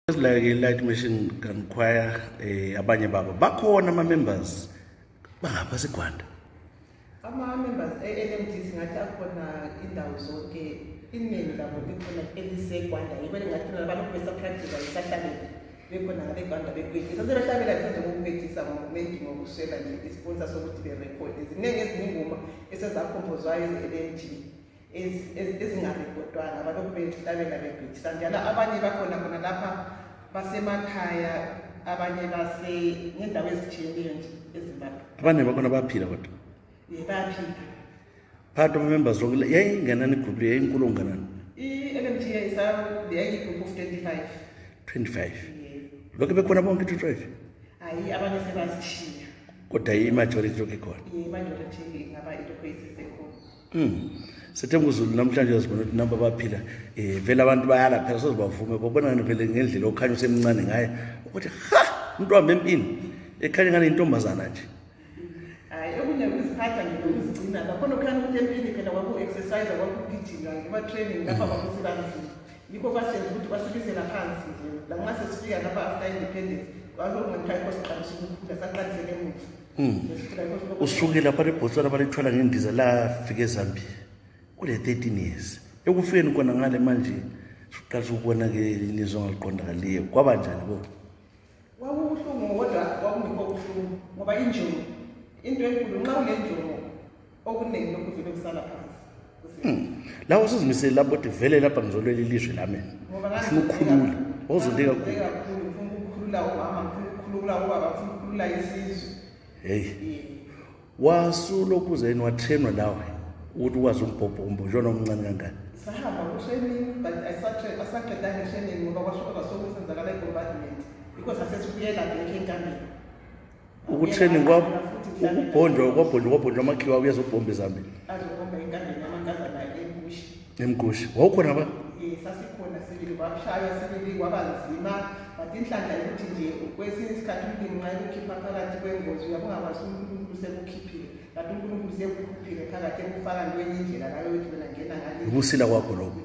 Like eLight Mission Gun Choir, abanye babo bakhona ama-members bangapha seGwanda. Ama-members e-LMT singathi akhona indawo zonke, iningi labo likhona eliseGwanda. Yibona ngathi nabantu besapractice isahlabela bekhona ngabeGwanda bekwethisa. Sebehlabela nje ngokukwethisa ngendingo ngokuswela nje isponsor sokuthi be-record. Ziningi ezingoma esezakhompozwayo ze-LMT ezingarekhodwanga abantu behlabela bekwethisa. Njalo abanye bakhona khona lapha basemakhaya, abanye base ngendawo ezitshiyeneyo nje eZimbabwe. Abanye bakhona baphila kodwa. Baphila. Part of members zonke yayinganani igroup yayinkulu nganani? I-LMT yayigroup of 25. 25. Lokho bekhona bonke 25? Hayi, abanye sebasishiya. Kodwa i-majority lokho ikhona. I-majority ingaba into esekhona. Sethembuzulu namhlanje uzibona ukuthi namba baphila vele abantu bayala phela sozibavume babona vele ngendlela okhanya usemncane ngaye ukuthi ha umuntu wami empini ekhanya ngane intombazana nje. Hayi, okunye ukuziphatha ngokuzigcina bakhona okhanya ukuthi empini phela kwaku-exercise kwakugijima ngema-training lapha bakusebenzi. Yikho kwasenza ukuthi basibisela phansi nje lanxa sesifika lapha after independence kwakungathiwa kosiqalisa ukukhula saqalisele emuva. Usuke lapha eBotswana balithwala ngendiza lafika eZambia kule 13 years. Ekufeni kona ngale manje siqalisa ukubona ke ilizwe ngaliqondakaliyo kwaba njani bo? Kwakubuhlungu kodwa kwakungekho kubuhlungu ngoba injongo into enkulu nxa unenjongo okuningi lokhu vele kusala phansi. Lawo sizimisele lapho ukuthi vele lapha ngizolwela ilizwe lami. Ufuna ukukhulula. Ozonde kakhulu. Ufuna ukukhulula umama, ufuna ukukhulula ubaba, ufuna ukukhulula isizwe. Hey. Wasuloku zeni watrainwa lawe ukuthi ukwazi umbhobho umbonjwana omncane kangaka. Sahamba ku-training but asaqedanga i-training ngoba kwashoka sokusenzakala i-bombardment because asesibuyela back enkambeni. Ukutraining kwabo ukubhonjwa amakhiwa uyazobhomba eZambia. Azobhomba enkambeni amankazana eMgushi. Wawukhona ba? Sasikhona sibili kwashaya sibili kwaba nzima but inhlanhla ukuthi nje kwesinye isikhathi umlimi nxa ukukhipha phakathi kwengozi uyabungakwazi uNkulunkulu sekukhiphile kanti uNkulunkulu sekukhiphile phakathi ekufaka kwenye indlela nayo ukuthi wena ngena ngale ubusila kwakho lokho.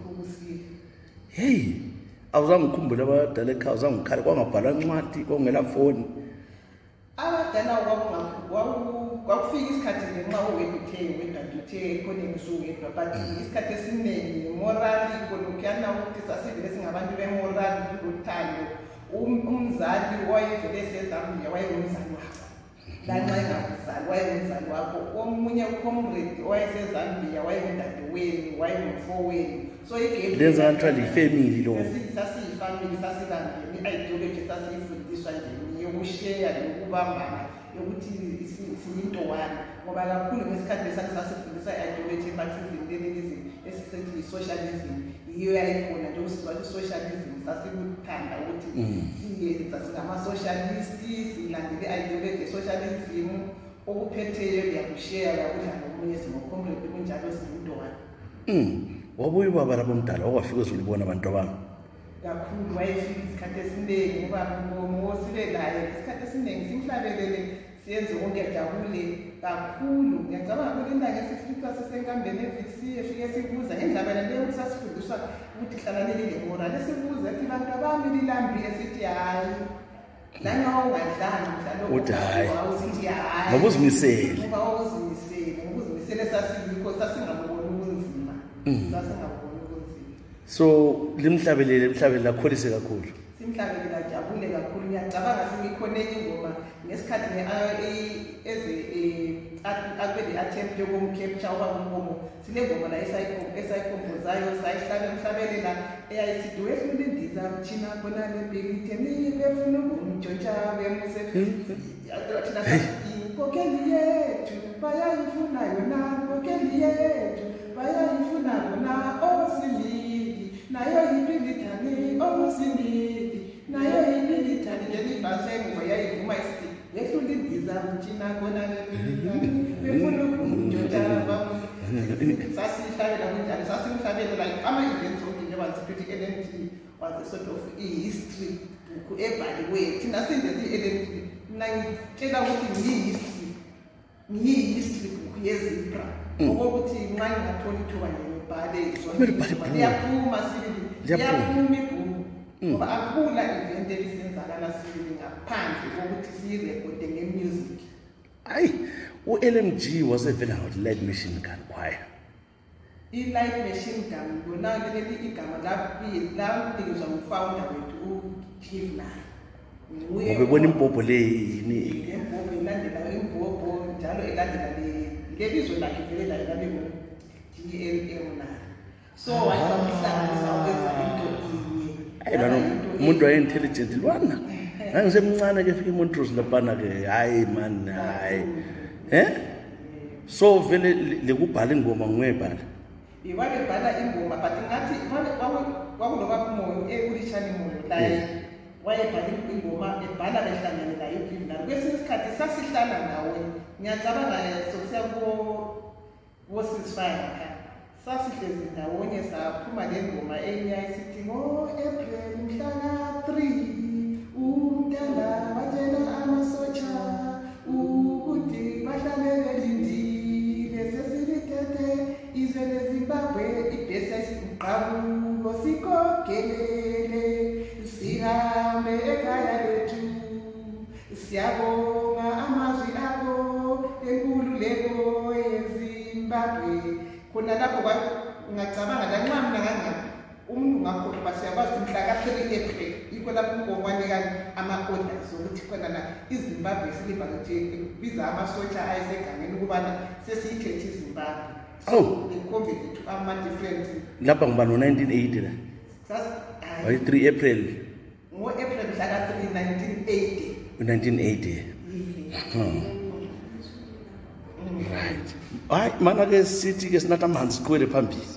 Hey, awuzange ukhumbule abadala ekhaya, awuzange ukhale kwangabhalwa incwadi kwangela phone. Abadala kwakufika isikhathi ngenxa wedwa ekhoneni usuwedwa but isikhathi esiningi morali kolokuyana ukuthi sasivele singabantu bemorali lothando. Umzali wayevele eseZambia wayengumzali wakho lanxa engakuzali wayengumzali wakho. Omunye ucomrade wayeseZambia wayengudadewenu wayengumfowenu. So lenza actually family lo. Sasiyifamily sasibambene i-ideology sasiyifundiswa nje yokusheya nokubambana yokuthi siyinto one ngoba kakhulu ngesikhathi sasifundisa i-ideology emarxism leninism esisethi i-socialism yiyo yayikhona nje ukusizwa i-socialism sasikuthanda ukuthi singama-socialisti silandele i-ideology ye-socialism okuphetheyo liyakusheya uyakudla nomunye singocomrade kunjalo siyinto one. Wabuye ubaba lapho mdala wakwafika uzulibona abantu abami kakhulu wayefika isikhathi esiningi ngoba ngosibe naye isikhathi esiningi simhlabelele siyenze konke jabule kakhulu. Ngiyacabanga ukuthi indaba esifika sisenkambeni evisiye fike sibuza ngendaba leyo ukuthi sasifundiswa ukuthi hlanganele lemorale sibuza ethi bantu abami lilambile sithi hayi lanxa ungadlanga mhlalo uthi hayi awusithi hayi ngoba uzimisele sasikho sasingaboni ubunzima sasingaboni ubunzima. So limhlabelele lakholise kakhulu. Simhlabelele ajabule kakhulu. Ngiyacabanga singikhona enye ingoma ngesikhathi akweli attempt yokumcapture okwakungoma sinengoma la esayikhompozayo sayihlabelela eyayisithi wefuna indiza mtshina khona lebhekitheni befuna ukumntshontsha bemuse thina inkokheli yethu bayayifuna yona inkokheli yethu bayayifuna yona osilili nayo yimilitary osilili nayo yimilitary ngelibhasi emuva yayivuma isithi yehlula indiza mtshina khona lebhekitheni befuna ukumntshontsha sasihlabela kunjani sasimhlabelela ama-events onke njengoba sithi i-LMT was a sort of history book ebhaliweyo thina sindezi i-LMT mina ngitshela ukuthi ngiyi-history book yeZambia okokuthi nxa ngingathola ithuba ngibhale liyaphuma sibili liyaphuma ibhuku ngoba akula event impela isenzakala sibili ngaphandle kokuthi siyirekhode nge-music. Hayi, u-LMG wasevela ngo-Light Machine Gun Choir. I-Light Machine Gun lona leli igama laphikezwa ngufounder wethu uKivnay. Ngobebona impompo le yini? Impompo ilandela impompo njalo elandela lebizwe lakhe vele la GLM na. So wayihlanganisa ukwenza into inye. Hayi umuntu waye-intelligent lwana. Nangisemncane ke fika iMontrose lapana ke hayi man hayi. So vele lekubhala ingoma ngwebhala. Wabebhala ingoma but ngathi kwakuloba kumoyo ekulishani moyo la wayebhala ingoma ebhala behlangane la uKivnay. Kwesinye isikhathi sasihlala ndawo. Ngiyacabanga sokusiya wo-ceasefire sasihlezi ndawonye saphuma le ngoma enye ayisithi ngo-April mhlaka 3 umntana watshela amasotsha ukuthi bahlale belindile sesilithethe izwe leZimbabwe ibhesi yayisiqabulo sikogelele sihambe ekhaya lethu siyabonga amazwi akho enkululeko yeZimbabwe. Khona lapho ngacabanga la nxa mina umuntu ngakhohlwa basiyakwazi mhlaka 3 April yikho lapho ngokwanika ama-orders ukuthi khona la iZimbabwe siliva ukuthi biza amasotsha ayesegangeni ukubana sesiyikhethe iZimbabwe. Ikhombe to ama-different lapha ngibani ngo-1980 la wayi 3 April ngo-April mhlaka 3 1980. Right. Hayi mana ke sithi ke sinatha amanzi siqwele phambili.